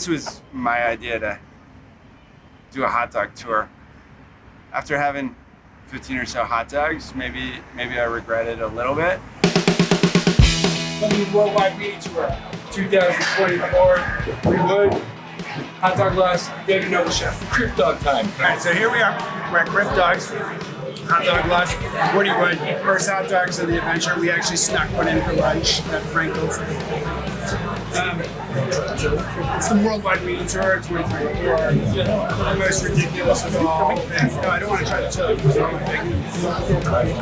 this was my idea to do a hot dog tour. After having 15 or so hot dogs, maybe I regret it a little bit. Worldwide Weenie Tour 2024. We would. Hot dog loss, David Noble Chef. Criff dog time. All right, so here we are. We're at Criff Dogs. Hot dog lunch. Woody Wood. First hot dogs of the adventure. We actually snuck one in for lunch at Frankel's. It's the Worldwide Weenie Tour 2024. The most ridiculous of all. No, I don't want to try to tell you.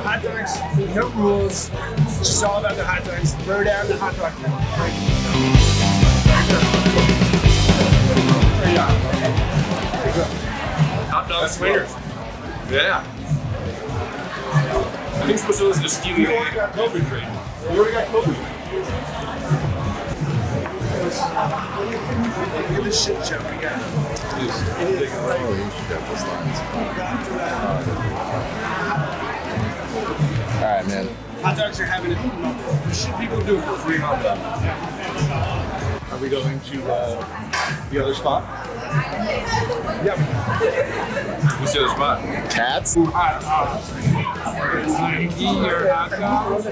Hot dogs, no rules. It's just all about the hot dogs. Throw down the hot dog. Hot dog swingers. Yeah. I think we're supposed to listen to Stevie Ray. COVID trade. We already got COVID. Look at this shit show we got. All right, man. Hot dogs are having it. What should people do for free hot dogs? Are we going to the other spot? Yep. What's the other spot? Katz? Hot dogs. Eat your hot dogs.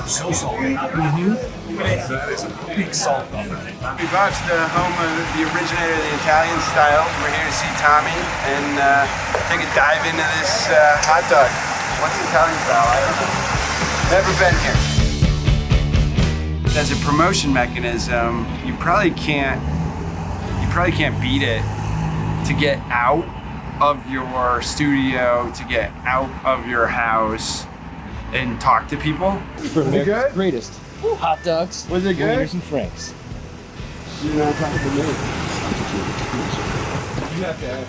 So salty. That is a big salt number. $50, the home of the originator of the Italian style. We're here to see Tommy and take a dive into this hot dog. What's the Italian style? I don't know. Never been here. As a promotion mechanism, you probably can't beat it to get out of your studio, to get out of your house and talk to people. For America's greatest hot dogs, Was it good? Wieners and Franks. You're not talking to me. You have to ask.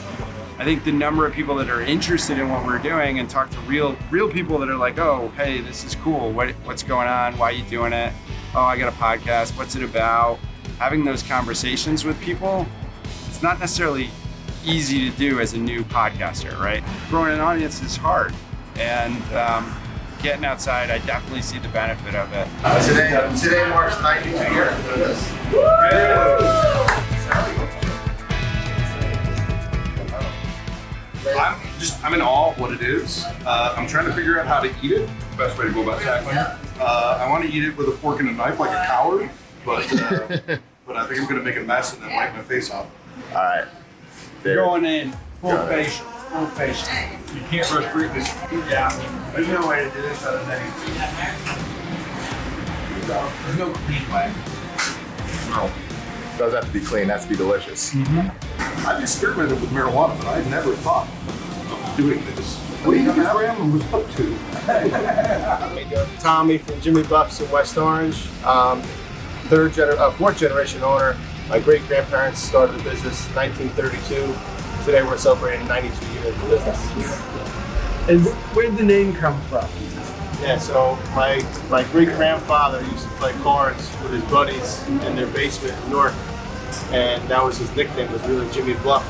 I think the number of people that are interested in what we're doing and talk to real people that are like, oh, hey, this is cool. What's going on? Why are you doing it? Oh, I got a podcast. What's it about? Having those conversations with people, it's not necessarily easy to do as a new podcaster, right? Growing an audience is hard. And getting outside, I definitely see the benefit of it. Today marks 92 years of this. I'm in awe of what it is. I'm trying to figure out how to eat it. The best way to go about tackling it. I want to eat it with a fork and a knife like a coward, but I think I'm going to make a mess and then wipe my face off. All right. Going in full Got it. patient. Full patient. You can't rush through this. Yeah. There's no way to do this other than. There's no clean way. No. Does have to be clean, has to be delicious. I've experimented with marijuana, but I never thought of doing this. What do you think this grandma was up to? Tommy from Jimmy Buff's in West Orange. Fourth generation owner. My great grandparents started the business in 1932. Today we're celebrating 92 years of business. And where did the name come from? Yeah, so my great grandfather used to play cards with his buddies in their basement in Newark, and that was his nickname, was really Jimmy Bluff.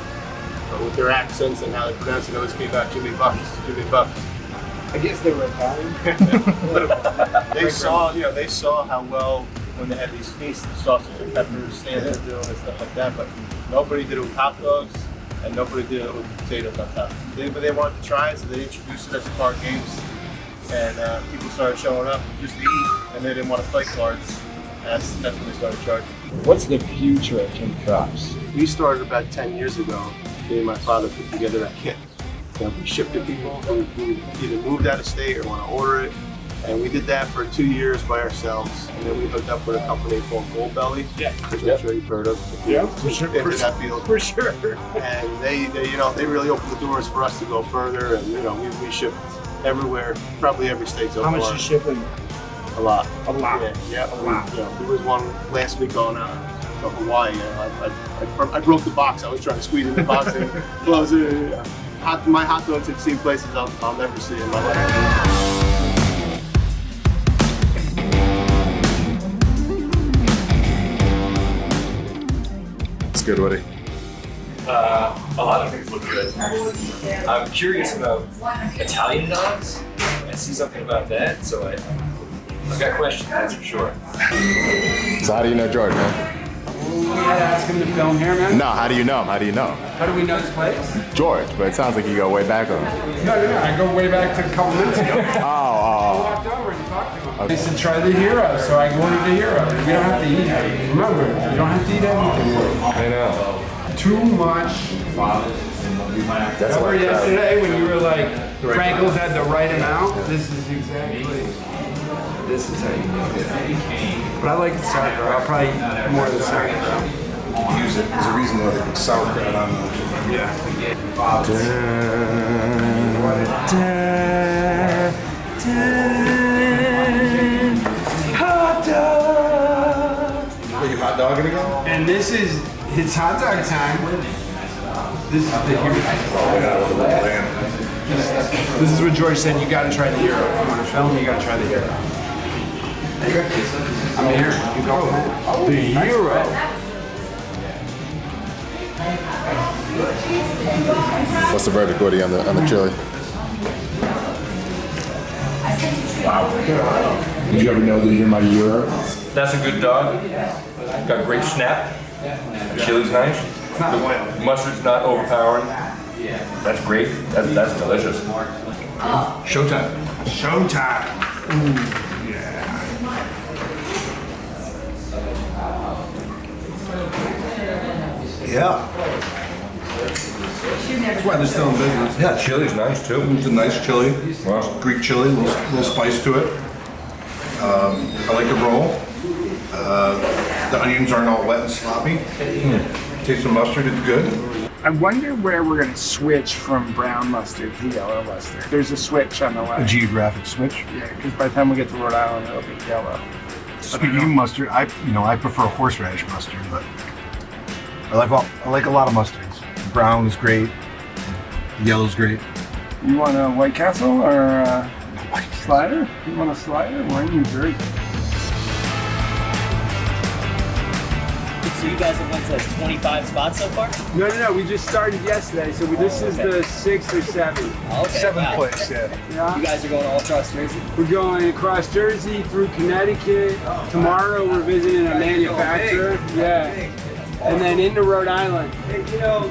But with their accents and how they pronounce it, always came out Jimmy Buffs, Jimmy Buffs. I guess they were Italian. They saw how well when they had these feasts, the sausage and peppers, stands were doing and stuff like that. But nobody did it with hot dogs, and nobody did it with potatoes on top. But they wanted to try it, so they introduced it at the card games, and people started showing up just to eat, and they didn't want to play cards. That's when they started charging. What's the future of Jim Crops? We started about 10 years ago. Me and my father put together a kit that we shipped to people who either moved out of state or want to order it. And we did that for 2 years by ourselves. And then we hooked up with a company called Gold Belly, which I'm sure you've heard of. Yeah, for sure. Into that field. For sure. And they really opened the doors for us to go further. And we ship everywhere, probably every state so far. How much are you shipping? A lot. A lot. Yeah, A lot. There was one last week going out to Hawaii. I broke the box. I was trying to squeeze in the box and close it. My hot dogs have seen places I'll never see in my life. It's good, Woody. A lot of things look good. I'm curious about Italian dogs. I see something about that, so I I got questions, that's for sure. So how do you know George, man? We had to ask him to film here, man. No, how do you know him? How do you know? How do we know this place? George, but it sounds like you go way back on him. No. I go way back to a couple minutes ago. I Oh, walked over and talked to him. They said try the hero, so I ordered the hero. You don't have to eat it. Remember, you don't have to eat everything. I know. Too much. That's Remember like yesterday when you were like, Frankel's had the right amount? This is how you do it. But I like the sauerkraut. I'll probably eat more of the sauerkraut. Use it. There's a reason why they put sauerkraut on the. Yeah. Hot dog! Are you hot dogging again? And this is, it's hot dog time. This is the hero. This is what George said, you gotta try the hero. If you wanna film, you gotta try the hero. I'm here. You go. The hero. What's the verdict, Woody, on the chili? Did you ever know that you're my hero? That's a good dog. Got great snap. The chili's nice. The mustard's not overpowering. That's great. That's delicious. Showtime. Showtime. Yeah. That's why they're still in business. Yeah, chili's nice too. It's a nice chili. Wow. Greek chili, little spice to it. I like the roll. The onions aren't all wet and sloppy. Taste the mustard, it's good. I wonder where we're gonna switch from brown mustard to yellow mustard. There's a switch on the A left. geographic switch. Yeah, because by the time we get to Rhode Island, it'll be yellow. Speaking of mustard, I prefer horseradish mustard, but I like a lot of mustards. Brown is great. Yellow's great. You want a White Castle or a slider? You want a slider? We're in New Jersey. So you guys have went to 25 spots so far? No. We just started yesterday, so this is the 6th or 7th. Okay, Seventh wow. place, yeah. Yeah. You guys are going all across Jersey? We're going across Jersey through Connecticut. Tomorrow we're visiting a manufacturer. Yeah. And then into Rhode Island. You know,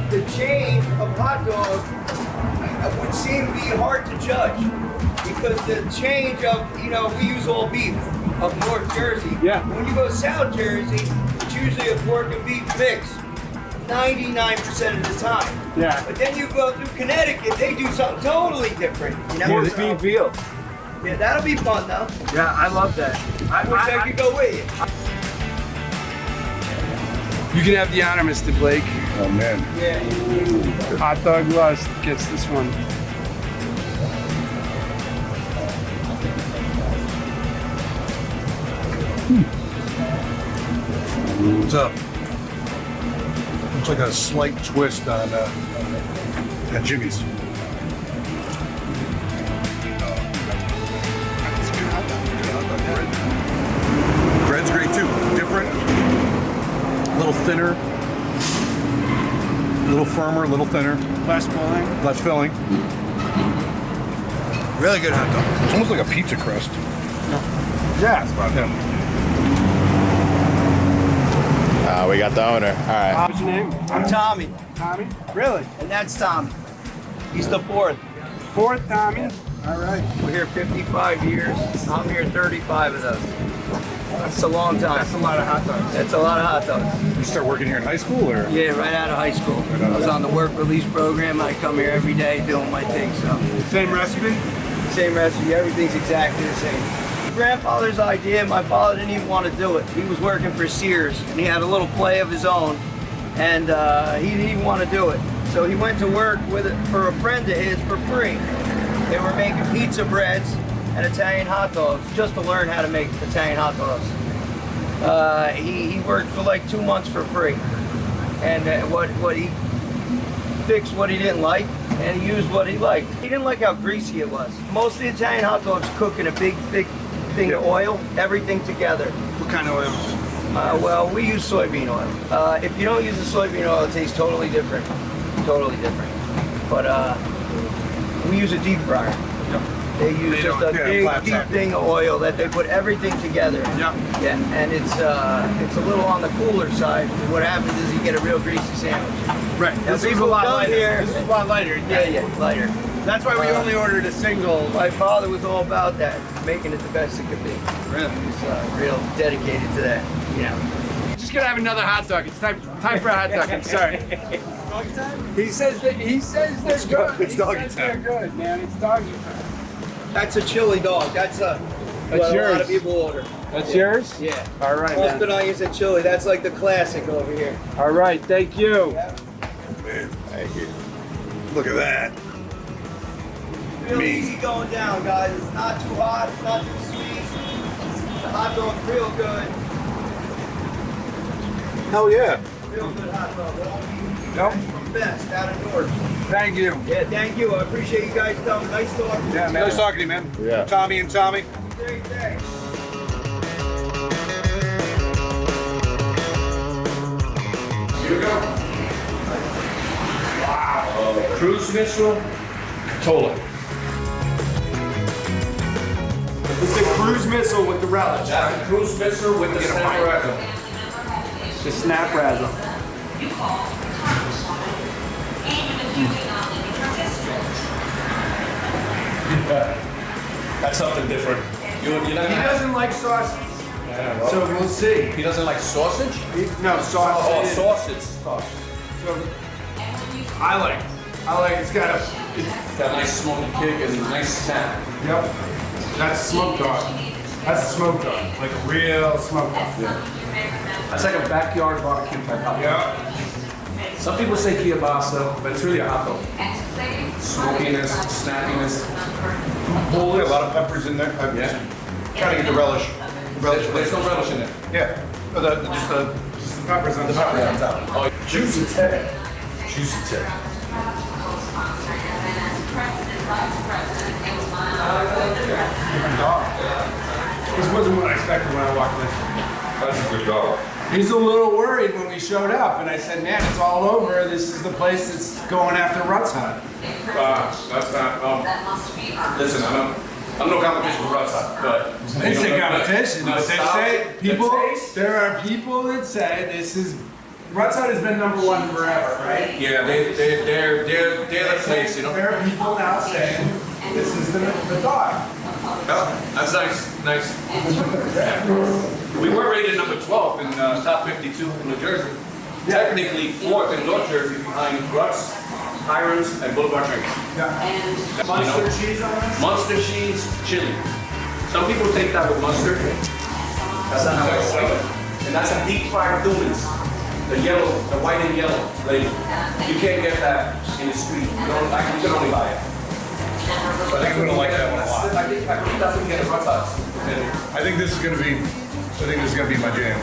the chain of hot dogs would seem to be hard to judge because the change of, we use all beef up North Jersey. Yeah. When you go South Jersey, it's usually a pork and beef mix 99% of the time. Yeah. But then you go through Connecticut, they do something totally different. Pork beef veal. Yeah, that'll be fun though. Yeah, I love that. I wish I could go with you. You can have the honor, Mr. Blake. Oh man. Yeah. Hot Dog Lust gets this one. What's up? Looks like a slight twist on at Jimmy's. Bread's great too. Different. A little thinner. A little firmer, a little thinner. Less filling. Less filling. Really good hot dog. It's almost like a pizza crust. Yeah, it's about Yeah. We got the owner. All right. What's your name? I'm Tommy, Tommy? Really? and that's Tommy. He's the fourth. Fourth Tommy? All right. We're here 55 years. I'm here 35 of those. That's a long time. That's a lot of hot dogs. That's a lot of hot dogs. You start working here in high school, or? Yeah, right out of high school. I was on the work release program. I come here every day doing my thing. So Same recipe? same recipe. Everything's exactly the same. Grandfather's idea. My father didn't even want to do it. He was working for Sears, and he had a little play of his own, and he didn't even want to do it. So he went to work with it for a friend of his for free. They were making pizza breads and Italian hot dogs just to learn how to make Italian hot dogs. He worked for like 2 months for free, and what he fixed what he didn't like, and he used what he liked. He didn't like how greasy it was. Most of the Italian hot dogs cook in a big, thick thing of oil, everything together. What kind of oil? Well, we use soybean oil. If you don't use the soybean oil, it tastes totally different. Totally different. But we use a deep fryer. They use just a big, deep thing of oil that they put everything together. Yeah. Yeah, and it's a little on the cooler side. What happens is you get a real greasy sandwich. Right. Now, This is a people lot come lighter. here. This is a lot lighter. Yeah, lighter. That's why we only ordered a single. My father was all about that, making it the best it could be. Really? He's real dedicated to that. Yeah. Just gonna have another hot dog. It's time for a hot dog. I'm sorry. He says they're good. It's doggy time. They're good, man. It's doggy time. That's a chili dog. That's what That's a yours. lot of people order. That's yours? Yeah. All right, Mustard, man. onions, and chili. That's like the classic over here. All right, thank you. Man, look at that. Real easy going down, guys. It's not too hot. It's not too sweet. The hot dog's real good. Hell yeah. Real good hot dog. Nope. Best out of North. Thank you. Yeah, thank you. I appreciate you guys coming. Nice talking. Yeah, man. Nice talking to you, man. Yeah. Tommy and Tommy. Great day. Here we go. Wow. Cruise missile, Tola. It's the cruise missile with the relish. That's a cruise missile with the snap razzle. The snap razzle. That's something different. You're not He gonna have, doesn't like sausage, so we'll see. he doesn't like sausage? No, sausage. Oh, sausage. So, I like it's got a, Got a nice smoky kick and a nice snap. yep. That's a smoke dog. That's a smoke dog, like a real smoke dog. That's like a backyard barbecue type hot dog. Yeah. Some people say kielbasa, but it's really a hot dog. Smokiness, snappiness. A lot of peppers in there. I'm Yeah. trying to get the relish. There's no relish in there. Yeah. But just the peppers on top. Oh, juicy tech. Juicy tech. This wasn't what I expected when I walked in. That's a good dog. He's a little worried when we showed up, and I said, man, it's all over. This is the place that's going after Ruts Hut. That's not, listen, I'm no competition with Ruts Hut, but. They say competition, but they say people, The taste? there are people that say this is, Ruts Hut has been #1 forever, right? Yeah, they're the place, you know? There are people now saying this is the dog. Oh, that's nice. We were rated number 12 in top 52 in New Jersey. Technically 4th in North Jersey behind Ruts, Hiram's, and Boulevard Drinks. Mustard cheese on this? Mustard cheese, chili. Some people take that with mustard. That's not how I like it. And that's a deep fried Dumans. The yellow, the white and yellow. Like, you can't get that in the street. You can only buy it. I think I'm gonna like that one a lot. I think that's what we get at Ruts Hut. I think this is gonna be my jam.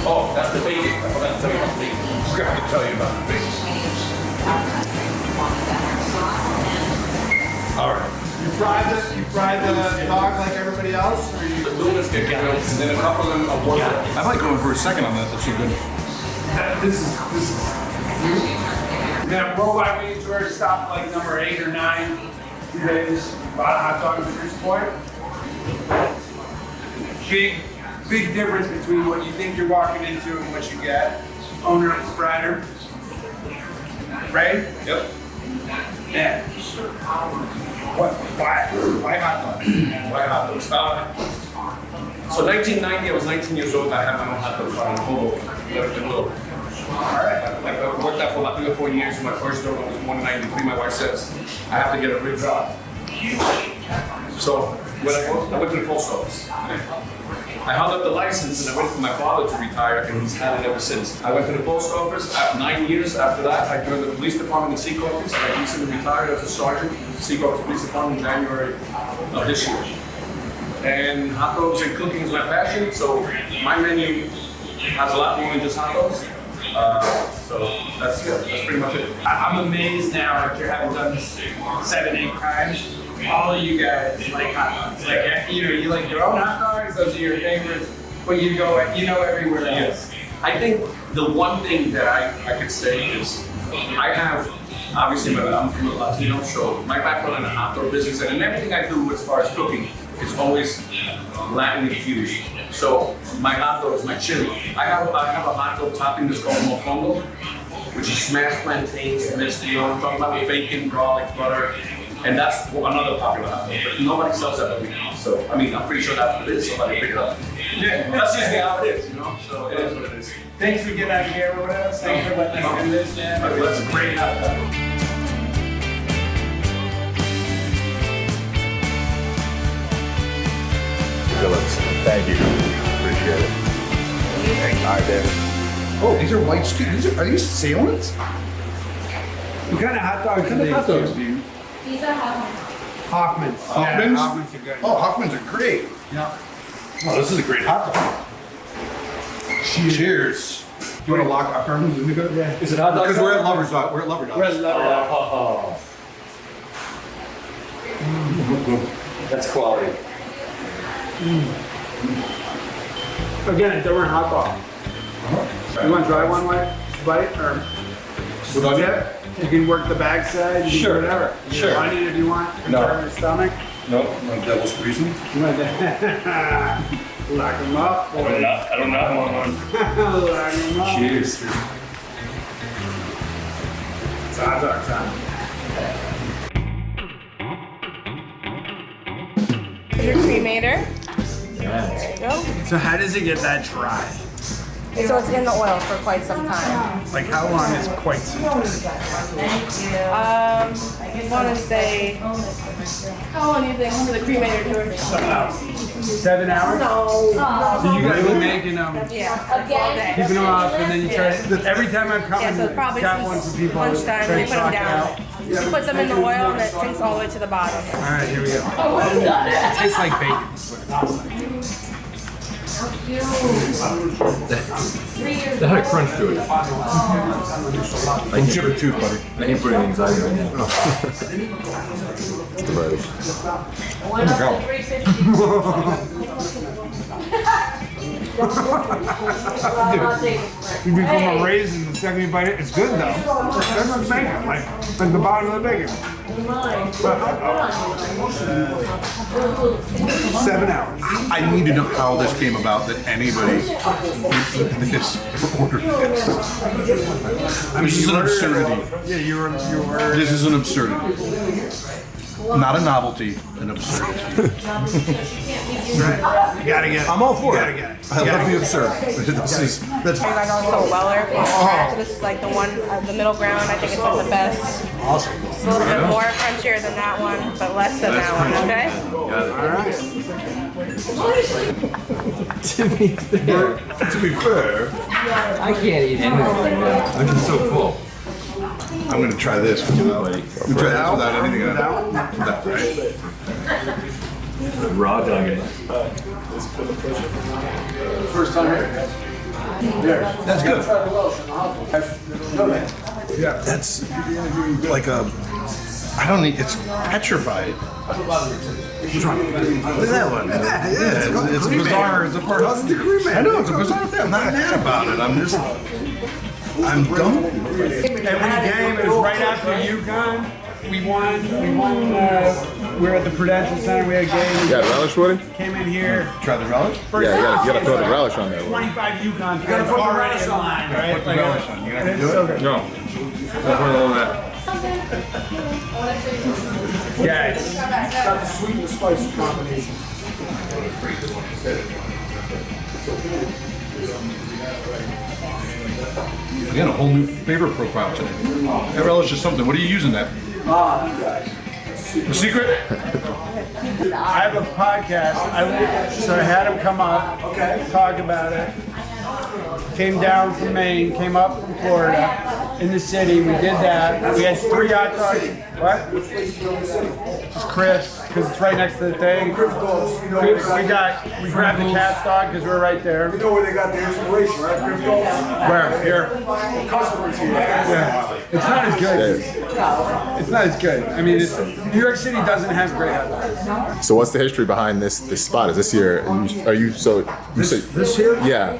Oh, that's the bacon. I forgot to tell you about the bacon. I forgot to tell you about the bacon. All right. You fried the dog like everybody else? Or you, The Dumans get grilled, and then a couple of them are warm. I like going for a second on that. That's so good. this is. Yeah, Worldwide Weenie Tour stopped like number 8 or 9 2 days. A lot of hot dogs at this point. Big difference between what you think you're walking into and what you get. Owner and proprietor. Ray? Yep. Yeah. Why hot dogs? Why hot dogs? So 1990, I was 19 years old. I had my own hot dog spot in Hoboken. Lived in Little. Alright. I worked out for about 3 or 4 years. My first door was 193. My wife says, I have to get a big job. So when I went to the post office. I held up the license and I waited for my father to retire, and he's had it ever since. I went to the post office. 9 years after that, I joined the police department in Secaucus. I recently retired as a sergeant in Secaucus Police Department in January of this year. And hot dogs and cooking is my passion, so my menu has a lot more than just hot dogs. So that's pretty much it. I'm amazed now after having done this 7-8 times. All of you guys like hot dogs. Like, you like your own hot dogs, those are your favorites, but you know everywhere else. I think the one thing that I could say is I have obviously I'm from a Latino, so my background in the hot dog business and everything I do as far as cooking is always Latin infused. So my hot dog is my chili. I have a hot dog topping that's called mofongo, which is smashed plantains, mixed, you know what I'm talking about, with bacon, garlic, butter, and that's another popular hot dog. But nobody sells that but me. So I mean, I'm pretty sure that's what it is. Somebody pick it up. Yeah, that's just how it is, you know. So it is what it is. Thanks for getting out here with us. Thanks for letting us do this, man. That's a great hot dog. Phillips, thank you. Appreciate it. All right, David. Oh, these are white stews. Are these sailants? What kind of hot dogs do you? These are Hoffman's. Hoffman's? Yeah, Hoffman's are good. Oh, Hoffman's are great. Yeah. Oh, this is a great hot dog. Cheers. Do you want to lock our Hoffman's? Is it good? Yeah. Is it hot dog? Because we're at Lover's Dog. We're at Lover Dog. We're at Lover Dog. That's quality. Again, a different hot dog. You want to try one bite or just With onion? dip? You can work the back side. You can Sure. do whatever. You Sure. can onion if you want. No. Turn your stomach. Nope. Want devil's freezing? You want to lock them up. I don't know one. Lock them up. Cheers. It's hot dog time. your cremator. Yeah. There you go. So how does it get that dry? So it's in the oil for quite some time. Like how long is quite some time? I want to say, how long do you think for the cremator, George? 7 hours? No. So you gotta be making them, Yeah. keeping them up, and then you try to, every time I've come Yeah, so and probably got one for people, lunchtime, try we to put them stock down. out. You put them in the oil and it sinks all the way to the bottom. All right, here we go. It tastes like bacon. That had a crunch to it. I can chip it too, buddy. I ain't putting anxiety on you. It's the verdict. You become a raisin the second you bite it. It's good though. That's like bacon, like the bottom of the bacon. 7 hours. I need to know how this came about that anybody did this or ordered this. This is an absurdity. Yeah, you were. This is an absurdity. Not a novelty, an absurdity. Right. You gotta get it. I'm all for You it. gotta get it. I love the absurd. That's You guys are so Weller from scratch. This is like the one, the middle ground. I think it's like the best. awesome. It's a little bit more crunchier than that one, but less than that one, okay? To be fair, I can't eat anything. I'm just so full. I'm gonna try this without, you try this without anything in it. Without, right? Raw dog it. First time here. That's good. Yeah. That's like a, I don't need, it's petrified. Which one? Look at that one. Yeah, it's bizarre. It's a part of the cremator. I know, it's a bizarre thing. I'm not mad about it. I'm just, I'm dumb. Every game is right after UConn. We won. We were at the Prudential Center. We had a game. You got a relish, Woody? Came in here. Try the relish? First Yeah, you gotta throw the relish on there. 25 UConn. You gotta put the relish on, right? Put the relish on. You gonna do So it? good. No. Don't put all that. Yeah, it's got the sweet and the spicy combination. Again, a whole new flavor profile today. That relish is something. What are you using that? The secret? I have a podcast, so I had him come up, talk about it. Came down from Maine, came up from Florida, in the city. We did that. We had 3 hot dogs. What? It's Criff, because it's right next to the thing. Criff, we grabbed the Katz dog because we're right there. You know where they got the inspiration, right? Criff dogs? Where? Here. Customers here. Yeah. It's not as good. It's not as good. I mean, New York City doesn't have great hot dogs. So what's the history behind this spot? Is this your? Are you so? You say This here? yeah.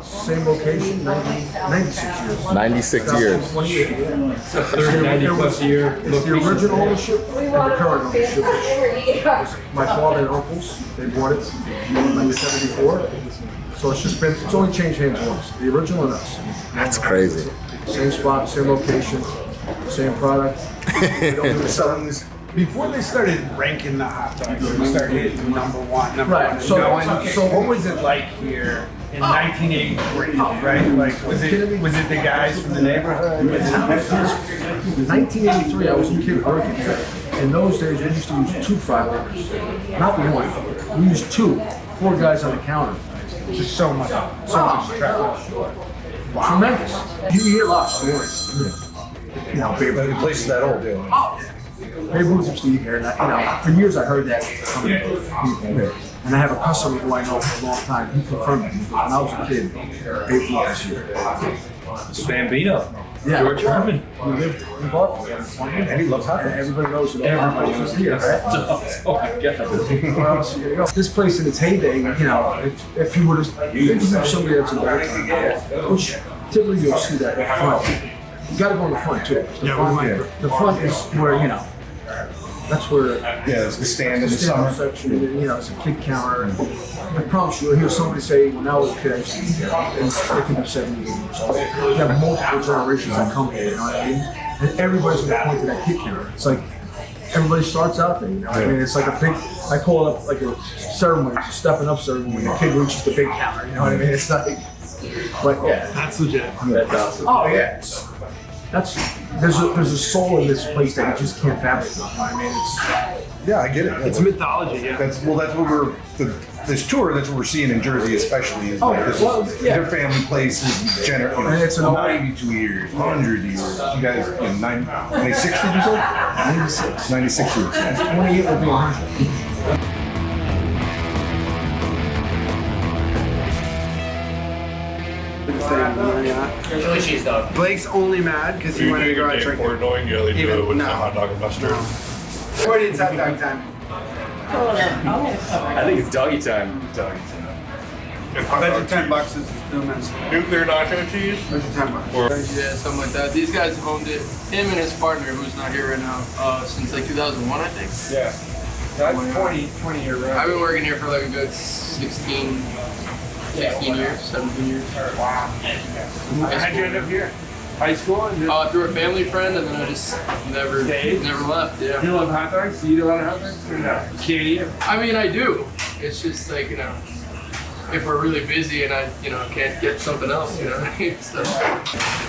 same location, 96 years. 96 years. 28. It's a 30, 90 plus year. It's the original ownership and the current ownership. My father and uncles, they bought it in 1974. So it's only changed hands once. The original and us. That's crazy. Same spot, same location, same product. We don't do the Before they started ranking the hot dogs, we started hitting number one. Right. So what was it like here in 1983? Right? Like, was it the guys from the neighborhood? 1983, I was a kid working here. In those days, we used to use 2 fry workers, not 1. We used 2, 4 guys on the counter. Just so much traffic. Wow. Tremendous. You hear a lot of stories. You know, The place is that old, dude. Babe Ruth used to eat here, and for years I heard that coming from people. And I have a customer who I know for a long time. He confirmed it. When I was a kid, Babe Ruth was here. Bambino. Yeah. George Herman. We lived in Buffalo. And he loves hot dogs. Everybody knows it. Everybody knows here, right? Oh my God. Where else are you gonna go? This place in its heyday, you know, if you would have somebody that's a better time, which typically you'll see that in front. You gotta go in the front too. The front is where, you know, that's where it's the stand in the summer section, you know, it's a kid counter. And I promise you, you'll hear somebody say, when I was a kid, I used to eat here. And they can be 70 years old. You have multiple generations that come here, you know what I mean? And everybody's gonna point to that kid counter. It's like, everybody starts out there, you know what I mean? It's like a big, I call it like a ceremony, it's a stepping up ceremony when the kid reaches the big counter, you know what I mean? It's like, but yeah. That's legit. That's awesome. Oh yeah. There's a soul in this place that you just can't fabricate. You know what I mean? Yeah, I get it. It's mythology, yeah. That's what we're this tour. That's what we're seeing in Jersey, especially. Is like this, their family places, And it's an 92 years, 100 years. You guys, 96 did you say? 96. 96 years. 28 would be 100. Chili cheese dog. Blake's only mad because he wanted to go out and drink. More annoying, you only do it with the hot dog and mustard. What is hot dog time? I think it's doggy time. I bet you $10 is still nice. Nuclear nacho cheese? Bet you $10. Yeah, something like that. These guys have owned it. Him and his partner, who's not here right now, since like 2001, I think. Yeah. That's 20 year run. I've been working here for like a good 16 years, 17 years. Wow. How'd you end up here? High school? And through a family friend, and then I just never left. Yeah. You love hot dogs? Do you eat a lot of hot dogs? Or no? You can't eat them? I mean, I do. It's just like, you know, if we're really busy and I, you know, can't get something else, you know what I mean? So.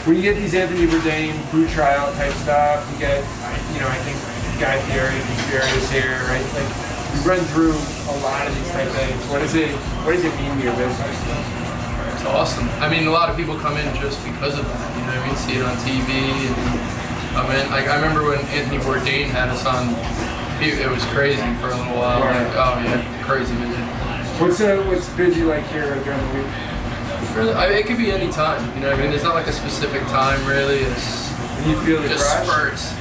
When you get these Anthony Bourdain food trial type stuff, you get, you know, I think Guy Fieri is here, right? Like, you run through a lot of these type things. What does it mean to your business? It's awesome. I mean, a lot of people come in just because of that, you know what I mean? See it on TV. And, I mean, like, I remember when Anthony Bourdain had us on, it was crazy for a little while. Right. Like, oh yeah, crazy busy. What's busy like here during the week? Really, it could be any time, you know what I mean? There's not like a specific time really. It's you feel the just crash? spurts.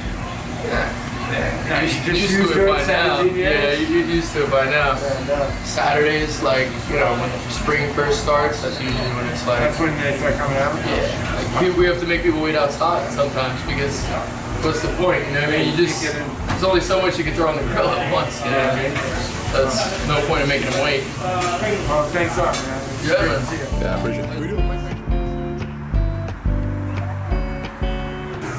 Yeah. Yeah, You're used to it by now. Yeah, you're used to it by now. Saturdays, like, you know, when spring first starts, that's usually when it's like... That's when they start coming out? Yeah. Like, we have to make people wait outside sometimes because what's the point, you know what I mean? There's only so much you can throw on the grill at once, you know what I mean? That's no point in making them wait. Well, thanks a lot, man. Yeah, man. Yeah, I appreciate it.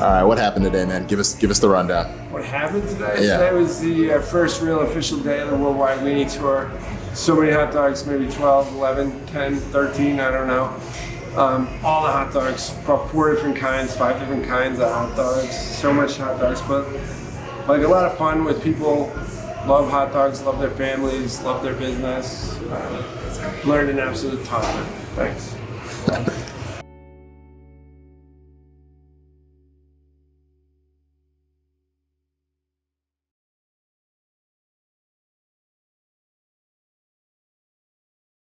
All right, what happened today, man? Give us the rundown. What happened today? Yeah. Today was the first real official day of the Worldwide Weenie Tour. So many hot dogs, maybe 12, 11, 10, 13, I don't know. All the hot dogs, about 4 different kinds, 5 different kinds of hot dogs. So much hot dogs, but like a lot of fun with people. Love hot dogs, love their families, love their business. Learned an absolute ton. Thanks.